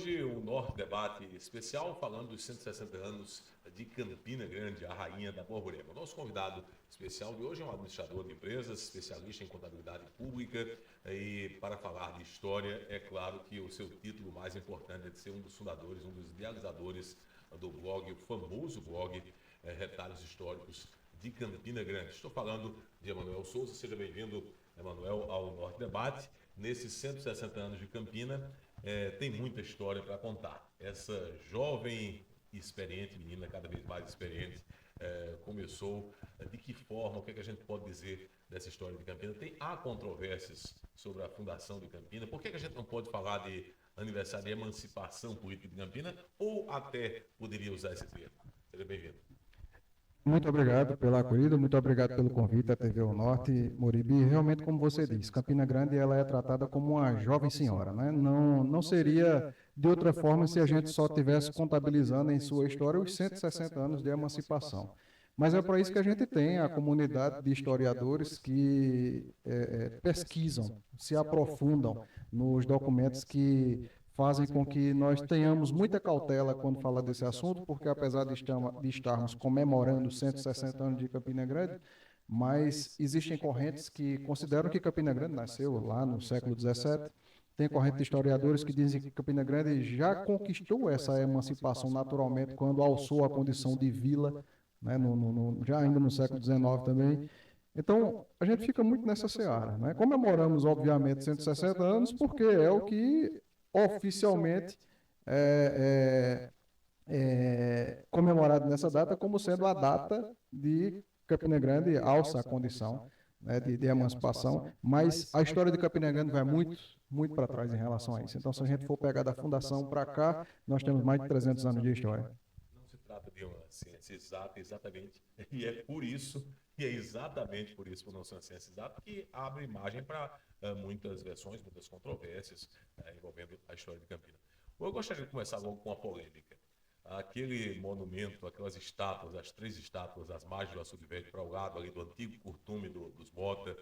Hoje o Norte Debate especial falando dos 160 anos de Campina Grande, a rainha da Borborema. Nosso convidado especial de hoje é um administrador de empresas, especialista em contabilidade pública e para falar de história, é claro que o seu título mais importante é de ser um dos fundadores, um dos idealizadores do blog, o famoso blog Retalhos Históricos de Campina Grande. Estou falando de Emanuel Souza. Seja bem-vindo, Emanuel, ao Norte Debate. Nesses 160 anos de Campina, tem muita história para contar. Essa jovem e experiente menina, cada vez mais experiente, começou de que forma, o que é que a gente pode dizer dessa história de Campina? Há controvérsias sobre a fundação de Campina. Por que é que a gente não pode falar de aniversário de emancipação política de Campina, ou até poderia usar esse termo? Seja bem-vindo. Muito obrigado pela acolhida, muito obrigado pelo convite à TV O Norte, Moribi. Realmente, como você disse, Campina Grande ela é tratada como uma jovem senhora, né? Não seria de outra forma se a gente só tivesse contabilizando em sua história os 160 anos de emancipação. Mas é para isso que a gente tem a comunidade de historiadores que pesquisam, se aprofundam nos documentos que fazem com que nós tenhamos muita cautela quando fala desse assunto, porque apesar de estarmos comemorando 160 anos de Campina Grande, mas existem correntes que consideram que Campina Grande nasceu lá no século XVII. Tem corrente de historiadores que dizem que Campina Grande já conquistou essa emancipação naturalmente quando alçou a condição de vila, né, já ainda no século XIX também. Então, a gente fica muito nessa seara, né? Comemoramos, obviamente, 160 anos, porque é o que oficialmente comemorado nessa data como sendo a data de Campina Grande alça a condição, né, de emancipação, mas a história de Campina Grande vai muito para trás em relação a isso. Então, se a gente for pegar da fundação para cá, nós temos mais de 300 anos de história. Não se trata de uma ciência exata, exatamente, e é por isso, e é exatamente por isso, por não ser uma ciência exata, que abre margem para muitas versões, muitas controvérsias envolvendo a história de Campina. Eu gostaria de começar logo com a polêmica. Aquele monumento, aquelas estátuas, as 3 estátuas, as margens do Açude Velho para o lado ali do antigo curtume dos Mota,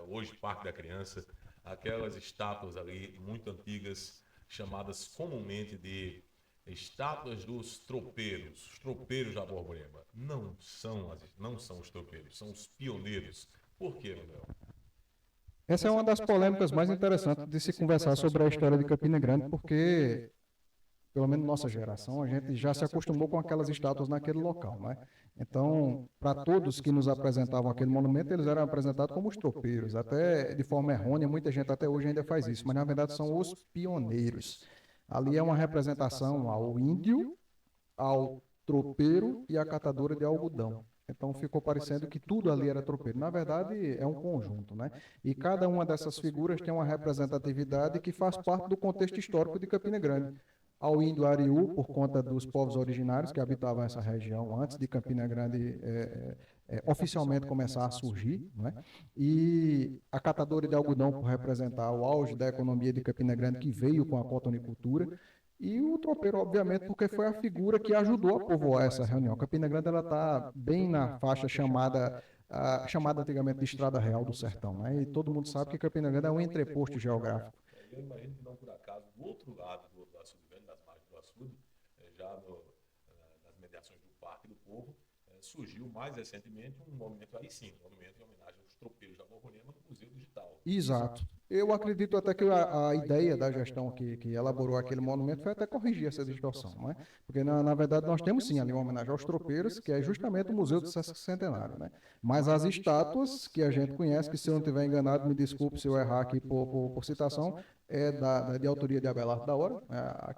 hoje Parque da Criança, aquelas estátuas ali muito antigas, chamadas comumente de estátuas dos tropeiros, os tropeiros da Borborema. Não são os tropeiros, são os pioneiros. Por quê, Manuel? Essa é uma das polêmicas mais interessantes de se conversar sobre a história de Campina Grande, porque pelo menos nossa geração, a gente já se acostumou com aquelas estátuas naquele local, né? Então, para todos que nos apresentavam aquele monumento, eles eram apresentados como os tropeiros, até de forma errônea, muita gente até hoje ainda faz isso, mas na verdade são os pioneiros. Ali é uma representação ao índio, ao tropeiro e à catadora de algodão. Então ficou parecendo que tudo ali era tropeiro. Na verdade, é um conjunto, né? E cada uma dessas figuras tem uma representatividade que faz parte do contexto histórico de Campina Grande. Ao índio Ariú, por conta dos povos originários que habitavam essa região antes de Campina Grande oficialmente começar a surgir, né? E a catadora de algodão por representar o auge da economia de Campina Grande que veio com a cotonicultura. E o tropeiro, obviamente, porque foi a figura que ajudou a povoar essa reunião. Campina Grande ela está bem na faixa chamada antigamente de Estrada Real do Sertão, né? E todo mundo sabe que Campina Grande é um entreposto geográfico. Eu imagino que não por acaso, do outro lado do Açude Velho, das margens do Açude, nas mediações do Parque do Povo, surgiu mais recentemente um monumento, aí sim, um monumento em homenagem aos tropeiros da Borborema no Museu Digital. Exato. Eu acredito até que a ideia da gestão que elaborou aquele monumento foi até corrigir essa distorção, né? Porque, na verdade, nós temos sim ali uma homenagem aos tropeiros, que é justamente o Museu do Sesquicentenário, né? Mas as estátuas que a gente conhece, que se eu não estiver enganado, me desculpe se eu errar aqui por citação, de autoria de Abelardo da Hora,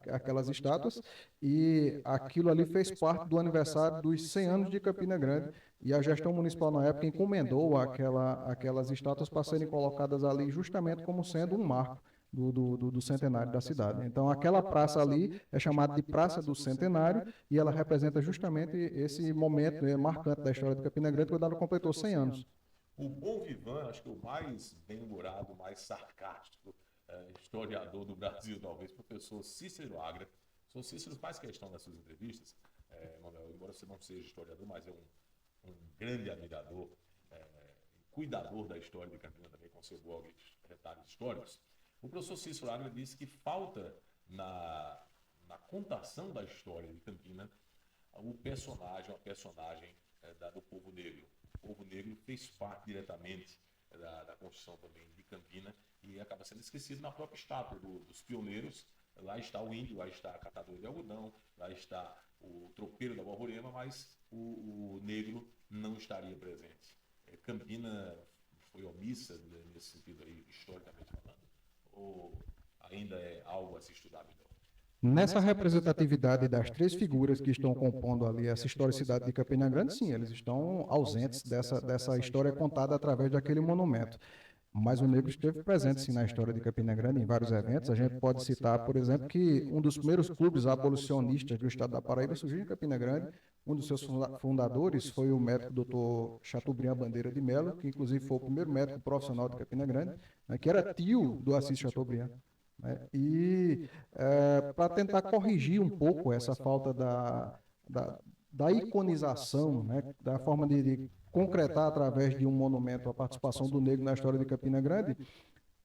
aquelas estátuas, e aquilo ali fez parte do aniversário dos 100 anos de Campina Grande, e a gestão municipal na época encomendou aquelas estátuas para serem colocadas ali justamente como sendo um marco do centenário da cidade. Então, aquela praça ali é chamada de Praça do Centenário e ela representa justamente esse momento marcante da história de Campina Grande, quando ela completou 100 anos. O bom vivant, acho que o mais bem-humorado, mais sarcástico historiador do Brasil, talvez, professor Cícero Agra. O senhor Cícero faz questão nas suas entrevistas, Manuel, embora você não seja historiador, mas é um grande admirador, cuidador da história de Campina também, com seu blog Retalhos Históricos. O professor Cícero Agra disse que falta na contação da história de Campina, uma personagem do povo negro. O povo negro fez parte diretamente da construção também de Campina e acaba sendo esquecido na própria estátua dos pioneiros. Lá está o índio, lá está a catadora de algodão, lá está o tropeiro da Borborema, mas o negro não estaria presente. Campina foi omissa nesse sentido aí, historicamente falando, ou ainda é algo a se estudar melhor? Nessa representatividade das três figuras que estão compondo ali essa historicidade de Campina Grande, sim, eles estão ausentes dessa história contada através daquele monumento. Mas o negro esteve presente, sim, na história de Campina Grande, em vários eventos. A gente pode citar, por exemplo, que um dos primeiros clubes abolicionistas do estado da Paraíba surgiu em Campina Grande. Um dos seus fundadores foi o médico Dr. Chateaubriand Bandeira de Mello, que inclusive foi o primeiro médico profissional de Campina Grande, né, que era tio do Assis Chateaubriand. Né, e para tentar corrigir um pouco essa falta da iconização, né, da forma de concretar através de um monumento a participação do negro na história de Campina Grande,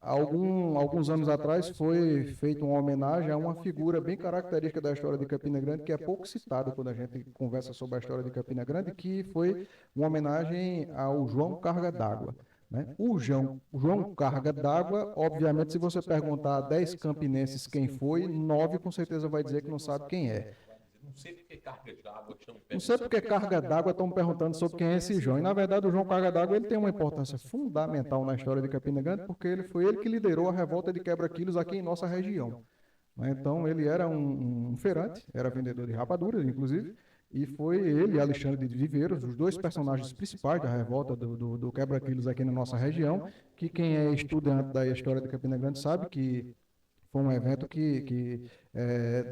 alguns anos atrás foi feita uma homenagem a uma figura bem característica da história de Campina Grande, que é pouco citada quando a gente conversa sobre a história de Campina Grande, que foi uma homenagem ao João Carga d'Água. Né? O João Carga d'Água, obviamente, se você perguntar a 10 campinenses quem foi, 9 com certeza vai dizer que não sabe quem é. Não sei porque carga d'água Não sei porque carga d'água estão perguntando sobre quem é esse João. E, na verdade, o João Carga d'Água ele tem uma importância fundamental na história de Campina Grande, porque foi ele que liderou a revolta de quebra-quilos aqui em nossa região. Então, ele era um feirante, era vendedor de rapaduras, inclusive, e foi ele e Alexandre de Viveiros, os dois personagens principais da revolta do quebra-quilos aqui na nossa região, que quem é estudante da história de Campina Grande sabe que foi um evento que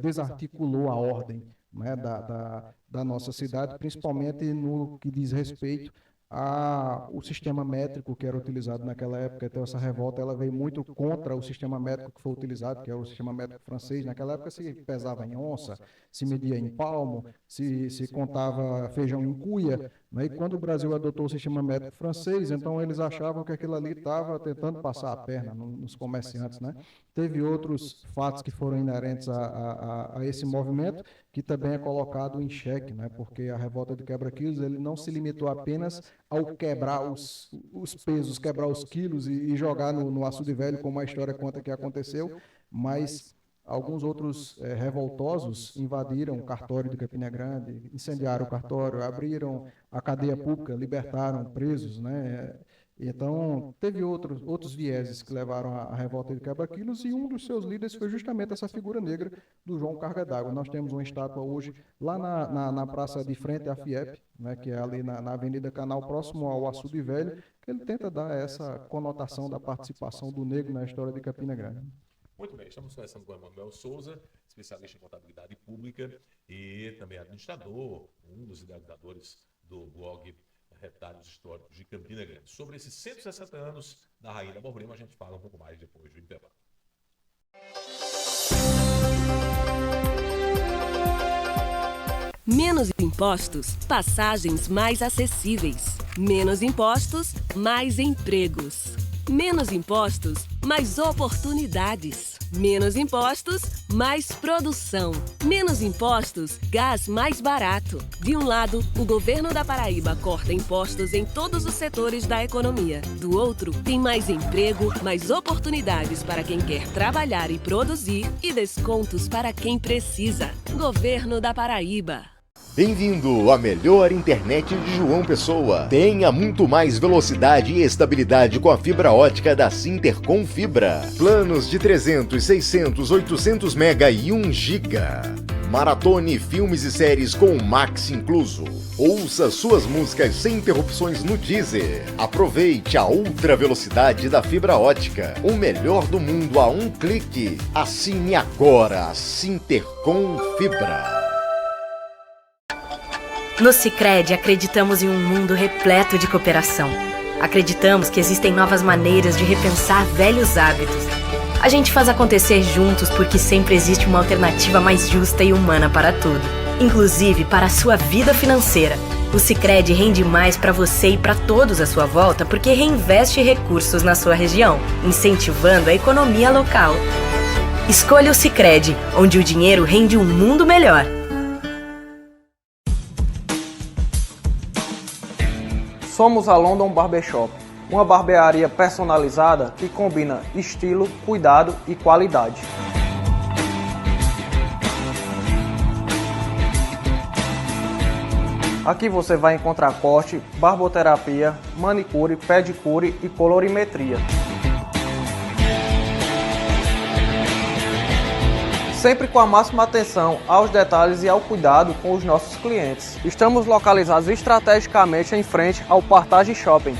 desarticulou a ordem, né, da nossa cidade, principalmente no que diz respeito ao sistema métrico que era utilizado naquela época. Então, essa revolta ela veio muito contra o sistema métrico que foi utilizado, que é o sistema métrico francês. Naquela época se pesava em onça, se media em palmo, se contava feijão em cuia, né? E quando o Brasil adotou o sistema métrico francês, então eles achavam que aquilo ali estava tentando passar a perna nos comerciantes, né? Teve outros fatos que foram inerentes a esse movimento, que também é colocado em xeque, né? Porque a revolta de quebra-quilos ele não se limitou apenas ao quebrar os pesos, quebrar os quilos e jogar no açude velho, como a história conta que aconteceu, mas alguns outros revoltosos invadiram o cartório de Campina Grande, incendiaram o cartório, abriram a cadeia pública, libertaram presos, né? Então, teve outros vieses que levaram à revolta de quebra-quilos, e um dos seus líderes foi justamente essa figura negra do João Carga d'Água. Nós temos uma estátua hoje lá na praça de frente à FIEP, né, que é ali na Avenida Canal, próximo ao Açude Velho, que ele tenta dar essa conotação da participação do negro na história de Campina Grande. Muito bem, estamos conversando com o Emanuel Souza, especialista em contabilidade pública e também administrador, um dos idealizadores do blog Retalhos Históricos de Campina Grande. Sobre esses 160 anos da Rainha da Borborema, a gente fala um pouco mais depois do intervalo. Menos impostos, passagens mais acessíveis. Menos impostos, mais empregos. Menos impostos, mais oportunidades. Menos impostos, mais produção. Menos impostos, gás mais barato. De um lado, o governo da Paraíba corta impostos em todos os setores da economia. Do outro, tem mais emprego, mais oportunidades para quem quer trabalhar e produzir e descontos para quem precisa. Governo da Paraíba. Bem-vindo à melhor internet de João Pessoa. Tenha muito mais velocidade e estabilidade com a fibra ótica da Sintercom Fibra. Planos de 300, 600, 800 mega e 1 giga. Maratone filmes e séries com Max incluso. Ouça suas músicas sem interrupções no Deezer. Aproveite a ultra velocidade da fibra ótica. O melhor do mundo a um clique. Assine agora a Sintercom Fibra. No Sicredi acreditamos em um mundo repleto de cooperação. Acreditamos que existem novas maneiras de repensar velhos hábitos. A gente faz acontecer juntos porque sempre existe uma alternativa mais justa e humana para tudo, inclusive para a sua vida financeira. O Sicredi rende mais para você e para todos à sua volta porque reinveste recursos na sua região, incentivando a economia local. Escolha o Sicredi, onde o dinheiro rende um mundo melhor. Somos a London Barbershop, uma barbearia personalizada que combina estilo, cuidado e qualidade. Aqui você vai encontrar corte, barboterapia, manicure, pedicure e colorimetria. Sempre com a máxima atenção aos detalhes e ao cuidado com os nossos clientes. Estamos localizados estrategicamente em frente ao Partage Shopping.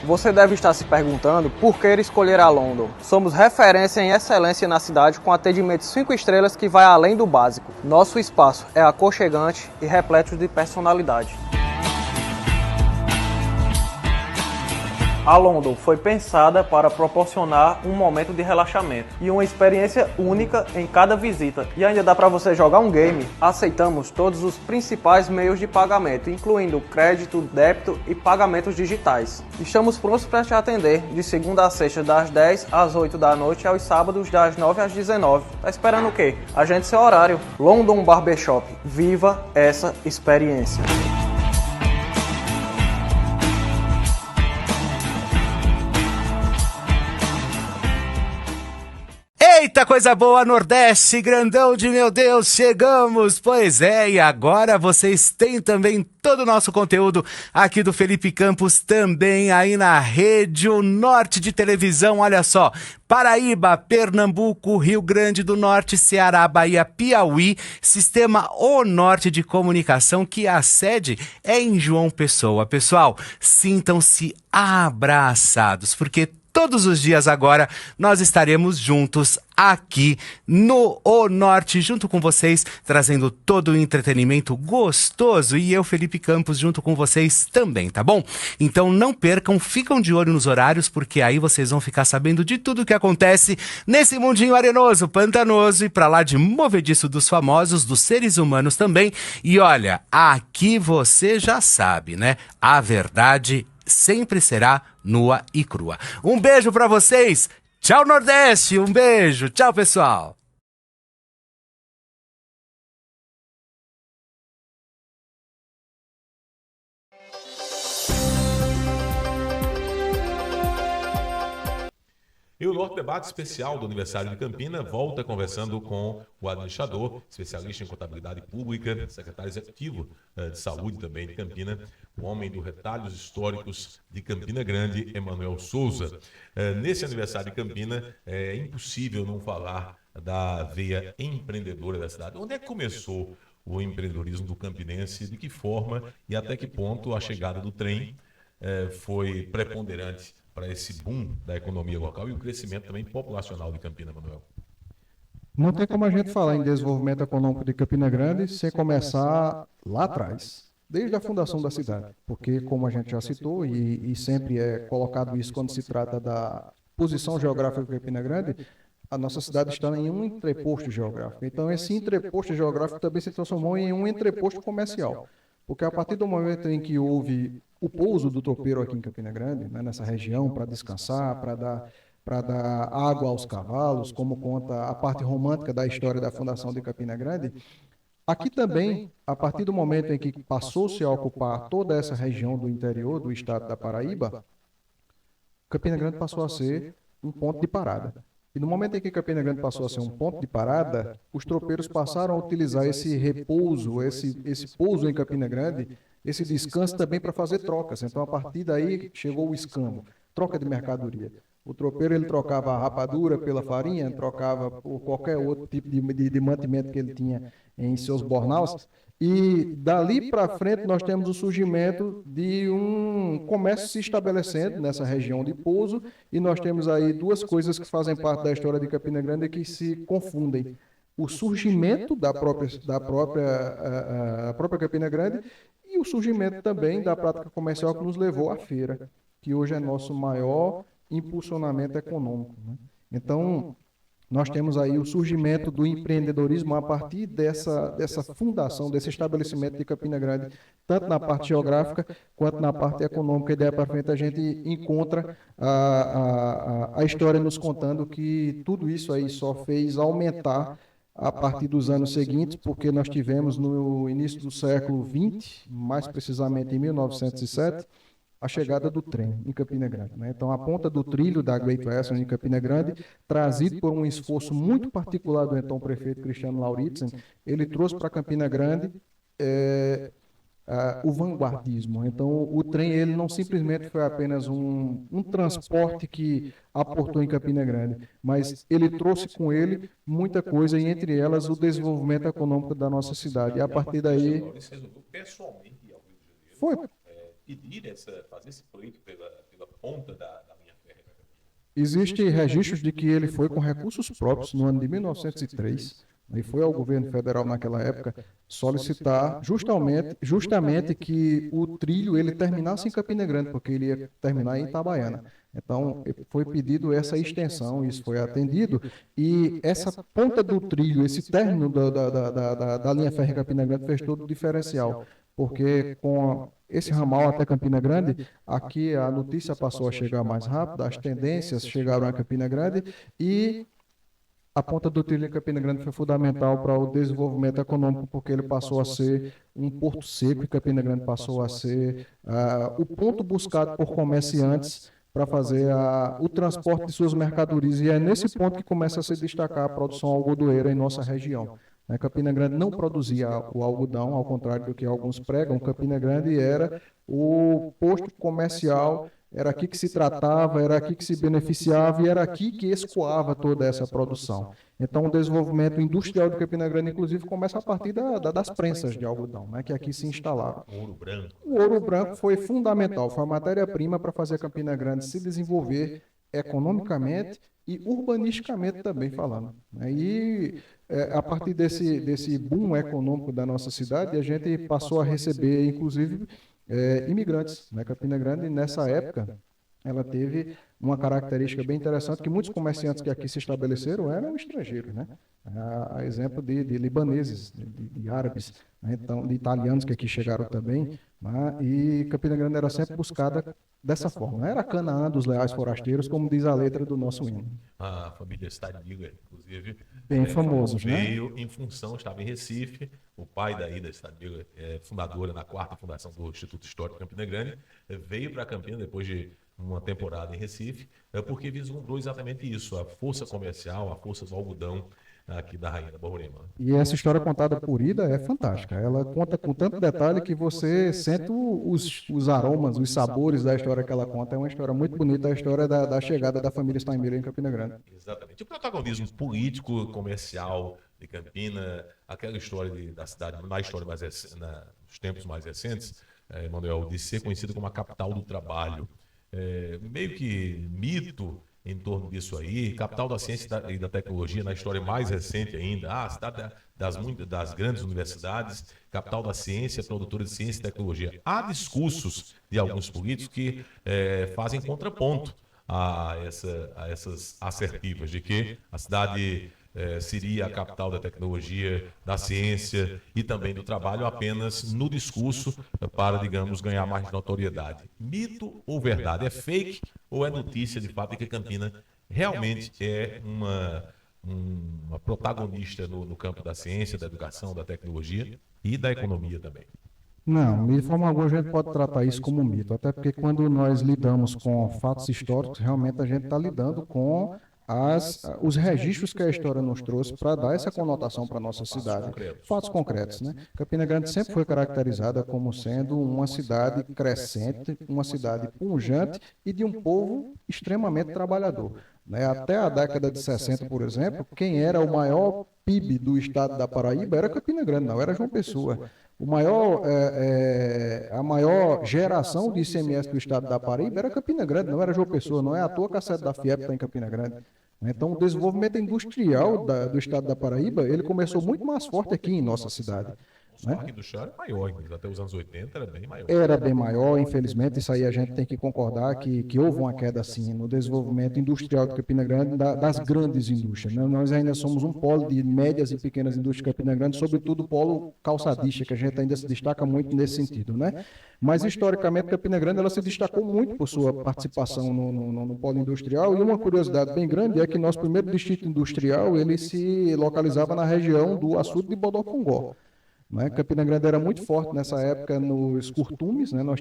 Você deve estar se perguntando por que escolher a London. Somos referência em excelência na cidade com atendimento 5 estrelas que vai além do básico. Nosso espaço é aconchegante e repleto de personalidade. A London foi pensada para proporcionar um momento de relaxamento e uma experiência única em cada visita. E ainda dá para você jogar um game. Aceitamos todos os principais meios de pagamento, incluindo crédito, débito e pagamentos digitais. Estamos prontos para te atender de segunda a sexta das 10 às 8 da noite e aos sábados das 9 às 19. Tá esperando o quê? Agende seu horário. London Barbershop. Viva essa experiência. Eita, coisa boa, Nordeste, grandão de meu Deus, chegamos! Pois é, e agora vocês têm também todo o nosso conteúdo aqui do Felipe Campos, também aí na Rede O Norte de televisão, olha só, Paraíba, Pernambuco, Rio Grande do Norte, Ceará, Bahia, Piauí, Sistema O Norte de Comunicação, que a sede é em João Pessoa. Pessoal, sintam-se abraçados, porque todos os dias agora nós estaremos juntos aqui no O Norte, junto com vocês, trazendo todo o entretenimento gostoso e eu, Felipe Campos, junto com vocês também, tá bom? Então não percam, ficam de olho nos horários, porque aí vocês vão ficar sabendo de tudo o que acontece nesse mundinho arenoso, pantanoso e pra lá de movediço dos famosos, dos seres humanos também. E olha, aqui você já sabe, né? A verdade sempre será nua e crua. Um beijo pra vocês. Tchau, Nordeste. Um beijo. Tchau, pessoal. E o Norte Debate Especial do Aniversário de Campina volta conversando com o administrador, especialista em contabilidade pública, secretário executivo de saúde também de Campina, o homem dos retalhos históricos de Campina Grande, Emanuel Souza. Nesse aniversário de Campina, é impossível não falar da veia empreendedora da cidade. Onde é que começou o empreendedorismo do campinense? De que forma e até que ponto a chegada do trem foi preponderante para esse boom da economia local e o crescimento também populacional de Campina, Manuel? Não tem como a gente falar em desenvolvimento econômico de Campina Grande sem começar lá atrás, desde a fundação da cidade, porque, como a gente já citou, e sempre é colocado isso quando se trata da posição geográfica de Campina Grande, a nossa cidade está em um entreposto geográfico. Então, esse entreposto geográfico também se transformou em um entreposto comercial, porque a partir do momento em que houve o pouso do tropeiro aqui em Campina Grande, né, nessa região, para descansar, para dar água aos cavalos, como conta a parte romântica da história da fundação de Campina Grande, aqui também, a partir do momento em que passou-se a ocupar toda essa região do interior do estado da Paraíba, Campina Grande passou a ser um ponto de parada. E no momento em que Campina Grande passou a ser um ponto de parada, os tropeiros passaram a utilizar esse repouso, esse pouso em Campina Grande, esse descanso também para fazer trocas. Então, a partir daí, chegou o escambo, troca de mercadoria. O tropeiro ele trocava a rapadura pela farinha, trocava por qualquer outro tipo de mantimento que ele tinha em seus bornaus. E dali para frente nós temos o surgimento de um comércio se estabelecendo nessa região de pouso, e nós temos aí duas coisas que fazem parte da história de Campina Grande que se confundem. O surgimento da própria Campina Grande e o surgimento também da prática comercial que nos levou à feira, que hoje é nosso maior impulsionamento econômico, né? Então, nós temos aí o surgimento do empreendedorismo a partir dessa fundação, desse estabelecimento de Campina Grande, tanto na parte geográfica quanto na parte econômica. E daí para frente a gente encontra a história nos contando que tudo isso aí só fez aumentar a partir dos anos seguintes, porque nós tivemos no início do século XX, mais precisamente em 1907, a chegada do trem em Campina Grande, né? Então, a ponta do trilho da Great Western em Campina Grande, trazido por um esforço muito particular do então prefeito Cristiano Lauritzen, ele trouxe para Campina Grande o vanguardismo. Então, o trem ele não simplesmente foi apenas um transporte que aportou em Campina Grande, mas ele trouxe com ele muita coisa, e entre elas o desenvolvimento econômico da nossa cidade. E a partir daí... Pessoalmente ao Rio de Janeiro, Foi. fazer esse pleito pela ponta da linha férrea. Existem registros de que ele foi com recursos próprios no ano de 1903, e foi ao governo federal naquela época solicitar justamente que o trilho ele terminasse em Campina Grande, porque ele ia terminar em Itabaiana. Então, foi pedido essa extensão, isso foi atendido, e essa ponta do trilho, esse término da linha férrea em Campina Grande fez todo o diferencial, porque com esse ramal até Campina Grande, aqui a notícia passou a chegar mais rápido, as tendências chegaram a Campina Grande, e a ponta do trilho em Campina Grande foi fundamental para o desenvolvimento econômico, porque ele passou a ser um porto seco, e Campina Grande passou a ser o ponto buscado por comerciantes para fazer o transporte de suas mercadorias, e é nesse ponto que começa a se destacar a produção algodoeira em nossa região. Campina Grande não produzia o algodão, ao contrário do que alguns pregam. Campina Grande era o posto comercial, era aqui que se tratava, era aqui que se beneficiava e era aqui que escoava toda essa produção. Então, o desenvolvimento industrial de Campina Grande, inclusive, começa a partir das prensas de algodão, né, que aqui se instalaram. Ouro Branco. O ouro branco foi fundamental, foi a matéria-prima para fazer Campina Grande se desenvolver economicamente e urbanisticamente também falando. E a partir desse boom econômico da nossa cidade, a gente passou a receber, inclusive, imigrantes. Campina Grande, nessa época, ela teve uma característica bem interessante, que muitos comerciantes que aqui se estabeleceram eram estrangeiros, né? A exemplo de libaneses, de árabes, né? Então, de italianos que aqui chegaram também, né? E Campina Grande era sempre buscada dessa forma, não era a Canaã dos leais forasteiros, como diz a letra do nosso hino. A família Stadmiller, inclusive, bem famosos, veio né? em função, estava em Recife, o pai da Ida Stadmiller, fundadora na 4ª fundação do Instituto Histórico de Campina Grande, veio para Campina depois de uma temporada em Recife, porque vislumbrou exatamente isso, a força comercial, a força do algodão aqui da Rainha da Borborema. E essa história contada por Ida é fantástica. Ela conta com tanto detalhe que você sente os aromas, os sabores da história que ela conta. É uma história muito bonita, a história da chegada da família Steinmiller em Campina Grande. Exatamente. O protagonismo político, comercial de Campina, aquela história da cidade, na história nos tempos mais recentes, Emanuel, de ser conhecida como a capital do trabalho. Meio que mito em torno disso aí, capital da ciência e da tecnologia, na história mais recente ainda, a cidade das grandes universidades, capital da ciência, produtora de ciência e tecnologia. Há discursos de alguns políticos que fazem contraponto a essas assertivas de que a cidade seria a capital da tecnologia, da ciência e também do trabalho apenas no discurso para, digamos, ganhar mais notoriedade. Mito ou verdade? É fake ou é notícia de fato de que Campina realmente é uma protagonista no campo da ciência, da educação, da tecnologia e da economia também? Não, de forma alguma a gente pode tratar isso como mito, até porque quando nós lidamos com fatos históricos, realmente a gente está lidando com os registros que a história nos trouxe para dar essa conotação para a nossa cidade. Fatos concretos, né? Campina Grande sempre foi caracterizada como sendo uma cidade crescente, uma cidade pujante e de um povo extremamente trabalhador. Até a década de 60, por exemplo, quem era o maior PIB do estado da Paraíba era Campina Grande, não era João Pessoa. A maior geração de ICMS do estado da Paraíba era Campina Grande, não era João Pessoa, não é à toa que a sede da FIEP está em Campina Grande. Então, o desenvolvimento industrial do estado da Paraíba, ele começou muito mais forte aqui em nossa cidade. Os né? parques do chão eram maiores, até os anos 80 era bem maior. Era bem maior, infelizmente, isso aí a gente tem que concordar que houve uma queda, sim, no desenvolvimento industrial de Campina Grande, das grandes indústrias, né? Nós ainda somos um polo de médias e pequenas indústrias de Campina Grande, sobretudo o polo calçadista, que a gente ainda se destaca muito nesse sentido, né? Mas, historicamente, Campina Grande ela se destacou muito por sua participação no polo industrial, e uma curiosidade bem grande é que nosso primeiro distrito industrial, ele se localizava na região do açude de Bodocongó. Né? Campina Grande era muito forte nessa época nos curtumes, né? Nós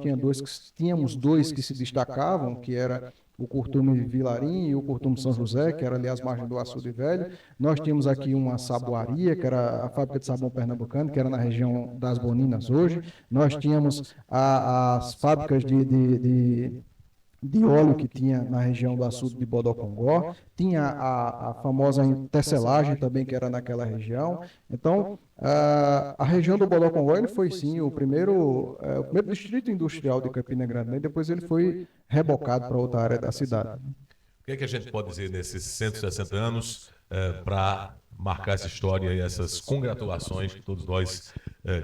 tínhamos dois que se destacavam, que era o curtume Vilarim e o curtume São José, que era ali as margens do Açude Velho. Nós tínhamos aqui uma saboaria, que era a fábrica de sabão pernambucano, que era na região das Boninas hoje. Nós tínhamos as fábricas de óleo que tinha na região do açude de Bodocongó, tinha a famosa tecelagem também, que era naquela região. Então, a região do Bodocongó ele foi, sim, o primeiro distrito industrial de Campina Grande, né? Depois ele foi rebocado para outra área da cidade. O que é que a gente pode dizer nesses 160 anos para marcar essa história e essas congratulações que todos nós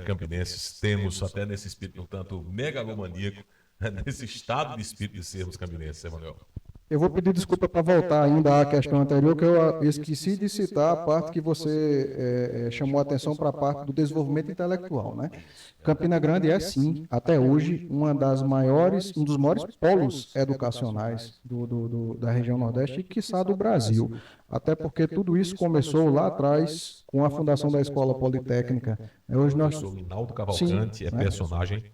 campinenses temos, até nesse espírito um tanto megalomaníaco, nesse estado de espírito de sermos campinenses, Emanuel? Eu vou pedir desculpa para voltar ainda à questão anterior, que eu esqueci de citar a parte que você chamou a atenção para a parte do desenvolvimento intelectual, né? Campina Grande é, sim, até hoje, um dos maiores polos educacionais da região Nordeste e, quiçá, do Brasil. Até porque tudo isso começou lá atrás com a fundação da Escola Politécnica. Hoje O professor Linaldo Cavalcante é personagem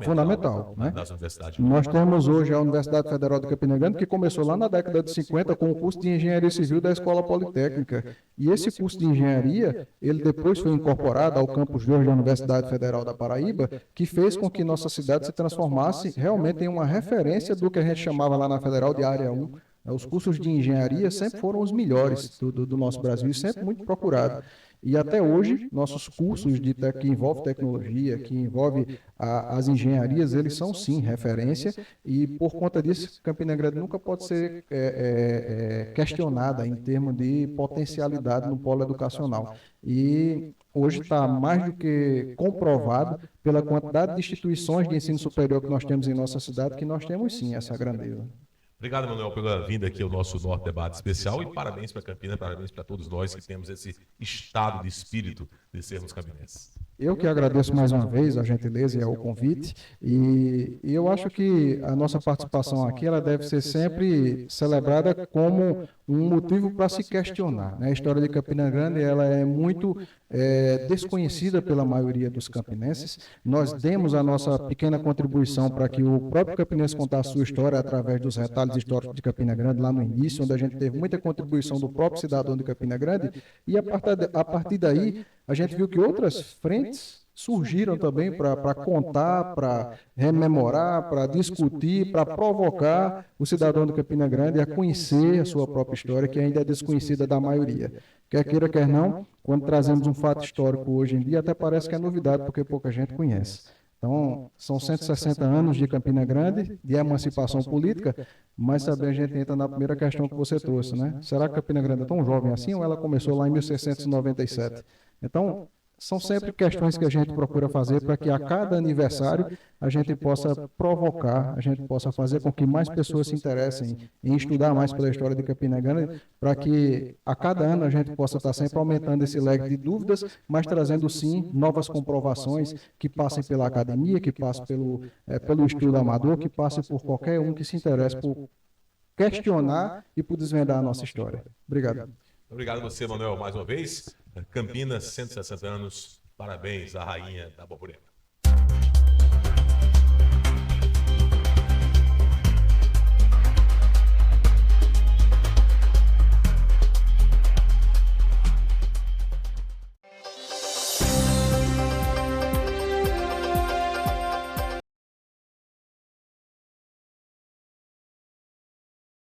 fundamental, né? Das universidades. Nós temos hoje a Universidade Federal de Campina Grande, que começou lá na década de 50 com o curso de Engenharia Civil da Escola Politécnica. E esse curso de engenharia, ele depois foi incorporado ao campus de hoje da Universidade Federal da Paraíba, que fez com que nossa cidade se transformasse realmente em uma referência do que a gente chamava lá na Federal de Área 1. Os cursos de engenharia sempre foram os melhores do nosso Brasil e sempre muito procurados. E até hoje, nossos cursos que envolvem tecnologia, que envolvem as engenharias, eles são sim referência, e por conta disso, Campina Grande nunca pode ser questionada em termos de potencialidade no polo educacional. E hoje está mais do que comprovado pela quantidade de instituições de ensino superior que nós temos em nossa cidade, que nós temos sim essa grandeza. Obrigado, Manuel, pela vinda aqui ao nosso Norte Debate Especial, e parabéns para Campina, parabéns para todos nós que temos esse estado de espírito de sermos campinenses. Eu que agradeço mais uma vez a gentileza e o convite, e eu acho que a nossa participação aqui ela deve ser sempre celebrada como um motivo para se questionar, né? A história de Campina Grande ela é muito desconhecida pela maioria dos campinenses. Nós demos a nossa pequena contribuição para que o próprio campinense contasse a sua história através dos retalhos históricos de Campina Grande lá no início, onde a gente teve muita contribuição do próprio cidadão de Campina Grande, e a partir daí a gente viu que outras frentes surgiram também para contar, para rememorar, para discutir, para provocar o cidadão de Campina Grande a conhecer a sua própria história, que ainda é desconhecida da maioria. Quer queira, quer não, quando trazemos um fato histórico hoje em dia, até parece que é novidade, porque pouca gente conhece. Então, são 160 anos de Campina Grande, de emancipação política, mas também a gente entra na primeira questão que você trouxe, né? Será que Campina Grande é tão jovem assim, ou ela começou lá em 1697? Então, são sempre questões que a gente procura fazer para que a cada aniversário a gente possa provocar, a gente possa fazer com que mais pessoas se interessem em estudar mais pela história de Campina Grande, para que a cada ano a gente possa estar sempre aumentando esse leque de dúvidas, mas trazendo sim novas comprovações que passem pela academia, que passem pelo estudo amador, que passem por qualquer um que se interesse por questionar e por desvendar a nossa história. Obrigado. Obrigado a você, Manuel, mais uma vez. Campinas, 160 anos. Parabéns à rainha da Borborema.